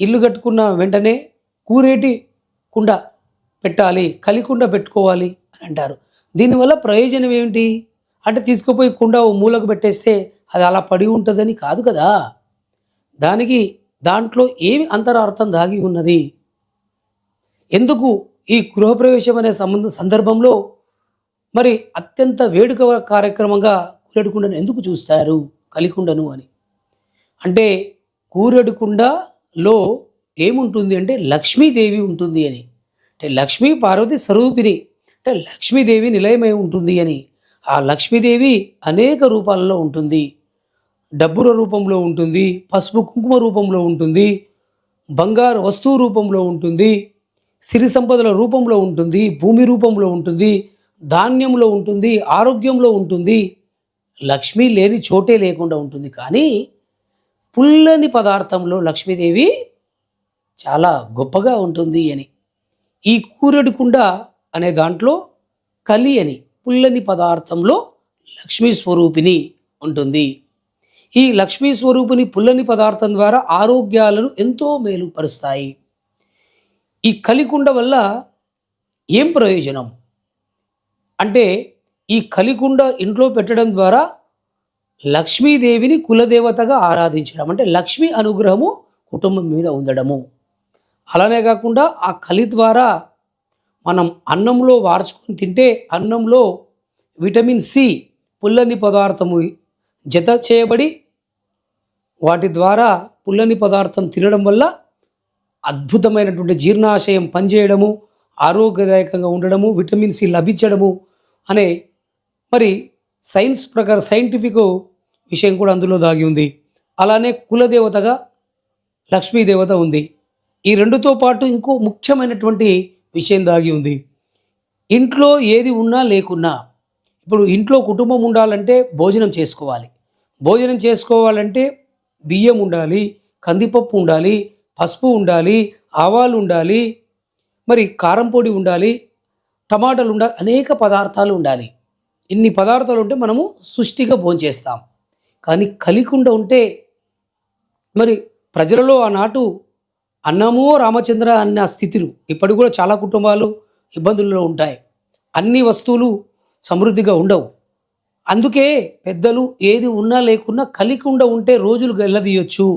ఇల్లు కట్టుకున్న వెంటనే కూరేటి కుండ పెట్టాలి, కలికుండ పెట్టుకోవాలి అని అంటారు. దీనివల్ల ప్రయోజనం ఏమిటి? అంటే తీసుకుపోయి కుండ ఓ మూలకు పెట్టేస్తే అది అలా పడి ఉంటుందని కాదు కదా! దానికి దాంట్లో ఏమి అంతరార్థం దాగి ఉన్నది? ఎందుకు ఈ గృహప్రవేశం అనే సందర్భంలో మరి అత్యంత వేడుక కార్యక్రమంగా కూరెడుకుండను ఎందుకు చూస్తారు కలికుండను అని? అంటే కూరెడుకుండలో ఏముంటుంది అంటే లక్ష్మీదేవి ఉంటుంది అని. అంటే లక్ష్మీ పార్వతి స్వరూపిణి, అంటే లక్ష్మీదేవి నిలయమై ఉంటుంది అని. ఆ లక్ష్మీదేవి అనేక రూపాలలో ఉంటుంది. డబ్బుల రూపంలో ఉంటుంది, పసుపు కుంకుమ రూపంలో ఉంటుంది, బంగారు వస్తువు రూపంలో ఉంటుంది, సిరి సంపదల రూపంలో ఉంటుంది, భూమి రూపంలో ఉంటుంది, ధాన్యంలో ఉంటుంది, ఆరోగ్యంలో ఉంటుంది. లక్ష్మి లేని చోటే లేకుండా ఉంటుంది. కానీ పుల్లని పదార్థంలో లక్ష్మీదేవి చాలా గొప్పగా ఉంటుంది అని. ఈ కూరెడుకుండ అనే దాంట్లో కలి అని పుల్లని పదార్థంలో లక్ష్మీ స్వరూపిణి ఉంటుంది. ఈ లక్ష్మీ స్వరూపిణి పుల్లని పదార్థం ద్వారా ఆరోగ్యాలను ఎంతో మేలుపరుస్తాయి. ఈ కలికుండ వల్ల ఏం ప్రయోజనం అంటే, ఈ కలికుండ ఇంట్లో పెట్టడం ద్వారా లక్ష్మీదేవిని కులదేవతగా ఆరాధించడం, అంటే లక్ష్మీ అనుగ్రహము కుటుంబం మీద ఉండడము. అలానే కాకుండా ఆ కలి ద్వారా మనం అన్నంలో వార్చుకొని తింటే అన్నంలో విటమిన్ సి పుల్లని పదార్థము జత చేయబడి వాటి ద్వారా పుల్లని పదార్థం తినడం వల్ల అద్భుతమైనటువంటి జీర్ణాశయం పనిచేయడము, ఆరోగ్యదాయకంగా ఉండడము, విటమిన్ సి లభించడము అనే మరి సైన్స్ ప్రకారం సైంటిఫిక్ విషయం కూడా అందులో దాగి ఉంది. అలానే కులదేవతగా లక్ష్మీదేవత ఉంది. ఈ రెండుతో పాటు ఇంకో ముఖ్యమైనటువంటి విషయం దాగి ఉంది. ఇంట్లో ఏది ఉన్నా లేకున్నా, ఇప్పుడు ఇంట్లో కుటుంబం ఉండాలంటే భోజనం చేసుకోవాలి. భోజనం చేసుకోవాలంటే బియ్యం ఉండాలి, కందిపప్పు ఉండాలి, పసుపు ఉండాలి, ఆవాలు ఉండాలి, మరి కారం పొడి ఉండాలి, టమాటాలు ఉండాలి, అనేక పదార్థాలు ఉండాలి. ఇన్ని పదార్థాలు ఉంటే మనము సుష్టిగా భోంచేస్తాం. కానీ కలికుండ ఉంటే మరి ప్రజలలో ఆనాటు అన్నమో రామచంద్ర అన్న స్థితులు ఇప్పటికి కూడా చాలా కుటుంబాలు ఇబ్బందుల్లో ఉంటాయి. అన్ని వస్తువులు సమృద్ధిగా ఉండవు. అందుకే పెద్దలు ఏది ఉన్నా లేకున్నా కలికుండ ఉంటే రోజులు గెల్లదీయొచ్చు,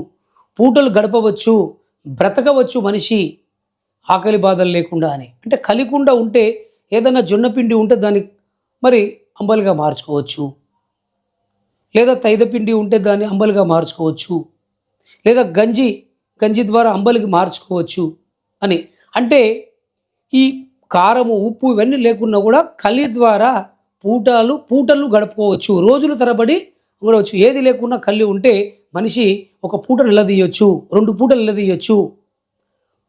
పూటలు గడపవచ్చు, బ్రతకవచ్చు మనిషి ఆకలి బాధలు లేకుండా అని. అంటే కలికుండ ఉంటే ఏదైనా జొన్న పిండి ఉంటే దాన్ని మరి అంబలుగా మార్చుకోవచ్చు, లేదా తైదపిండి ఉంటే దాన్ని అంబలుగా మార్చుకోవచ్చు, లేదా గంజి ద్వారా అంబలికి మార్చుకోవచ్చు అని. అంటే ఈ కారము ఉప్పు ఇవన్నీ లేకున్నా కూడా కలి ద్వారా పూటలు గడుపుకోవచ్చు, రోజులు తరబడి ఉండవచ్చు. ఏది లేకున్నా కలి ఉంటే మనిషి ఒక పూట నిలదీయొచ్చు, 2 పూటలు నిలదీయొచ్చు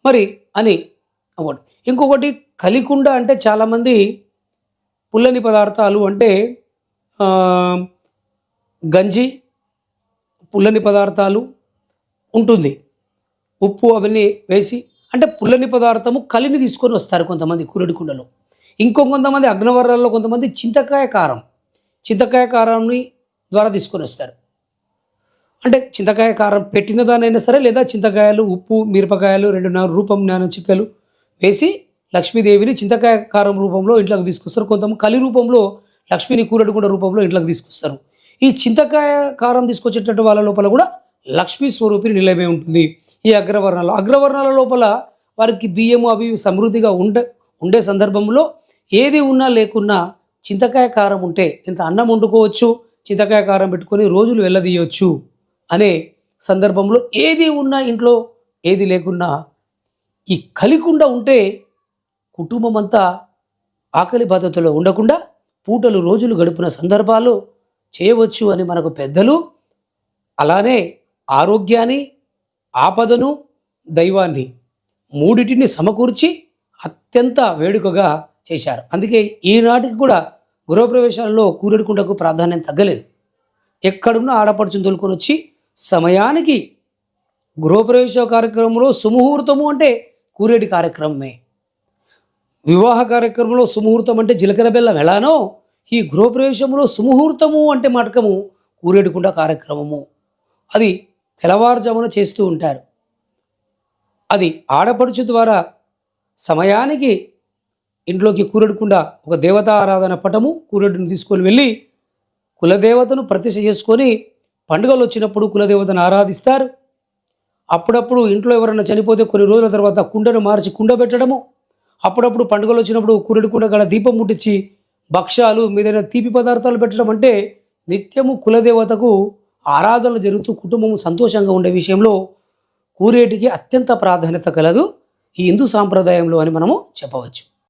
మరి అని ఒకటి. ఇంకొకటి కలికుండ అంటే చాలామంది పుల్లని పదార్థాలు అంటే గంజి పుల్లని పదార్థాలు ఉంటుంది, ఉప్పు అవన్నీ వేసి, అంటే పుల్లని పదార్థము కలిని తీసుకొని వస్తారు కొంతమంది కూరెడుకుండలో. కొంతమంది అగ్నవర్ణాల్లో కొంతమంది చింతకాయ కారాన్ని ద్వారా తీసుకొని వస్తారు. అంటే చింతకాయ కారం పెట్టిన దానైనా సరే, లేదా చింతకాయలు, ఉప్పు, మిరపకాయలు, 2 రూపం జ్ఞాన చిక్కలు వేసి లక్ష్మీదేవిని చింతకాయ కారం రూపంలో ఇంట్లోకి తీసుకొస్తారు. కొంతమంది కలి రూపంలో లక్ష్మిని కూరెడుకుండ రూపంలో ఇంట్లోకి తీసుకొస్తారు. ఈ చింతకాయ కారం తీసుకొచ్చేటట్టు వాళ్ళ లోపల కూడా లక్ష్మీ స్వరూపిణి నిలయమై ఉంటుంది. ఈ అగ్రవర్ణాల లోపల వారికి బియ్యము అవి సమృద్ధిగా ఉండే సందర్భంలో ఏది ఉన్నా లేకున్నా చింతకాయ కారం ఉంటే ఇంత అన్నం వండుకోవచ్చు, చింతకాయ కారం పెట్టుకొని రోజులు వెళ్ళదీయవచ్చు అనే సందర్భంలో ఏది ఉన్నా ఇంట్లో ఏది లేకున్నా ఈ కలికుండ ఉంటే కుటుంబం అంతా ఆకలి బాధతో ఉండకుండా పూటలు రోజులు గడిపిన సందర్భాలు చేయవచ్చు అని మనకు పెద్దలు, అలానే ఆరోగ్యాన్ని, ఆపదను, దైవాన్ని మూడిటిని సమకూర్చి అత్యంత వేడుకగా చేశారు. అందుకే ఈనాటికి కూడా గృహప్రవేశాలలో కూరెడుకుండకు ప్రాధాన్యం తగ్గలేదు. ఎక్కడున్న ఆడపడుచుని తోలుకొని వచ్చి సమయానికి గృహప్రవేశ కార్యక్రమంలో సుముహూర్తము అంటే కూరేడి కార్యక్రమమే. వివాహ కార్యక్రమంలో సుముహూర్తం అంటే జీలకర్ర బెల్లం ఎలానో, ఈ గృహప్రవేశంలో సుముహూర్తము అంటే మటకము కూరేడుకుండ కార్యక్రమము. అది తెల్లవారుజామున చేస్తూ ఉంటారు. అది ఆడపడుచు ద్వారా సమయానికి ఇంట్లోకి కూరెడకుండా ఒక దేవతా ఆరాధన పటము కూరెడుని తీసుకొని వెళ్ళి కులదేవతను ప్రతిష్ఠ చేసుకొని పండుగలు వచ్చినప్పుడు కులదేవతను ఆరాధిస్తారు. అప్పుడప్పుడు ఇంట్లో ఎవరైనా చనిపోతే కొన్ని రోజుల తర్వాత కుండను మార్చి కుండ పెట్టడము, అప్పుడప్పుడు పండుగలు వచ్చినప్పుడు కూరెడు కుండ కాడ దీపం ముట్టించి భక్ష్యాలు మీదైన తీపి పదార్థాలు పెట్టడం, అంటే నిత్యము కులదేవతకు ఆరాధనలు జరుగుతూ కుటుంబం సంతోషంగా ఉండే విషయంలో కూరేటికి అత్యంత ప్రాధాన్యత కలదు ఈ హిందూ సాంప్రదాయంలో అని మనము చెప్పవచ్చు.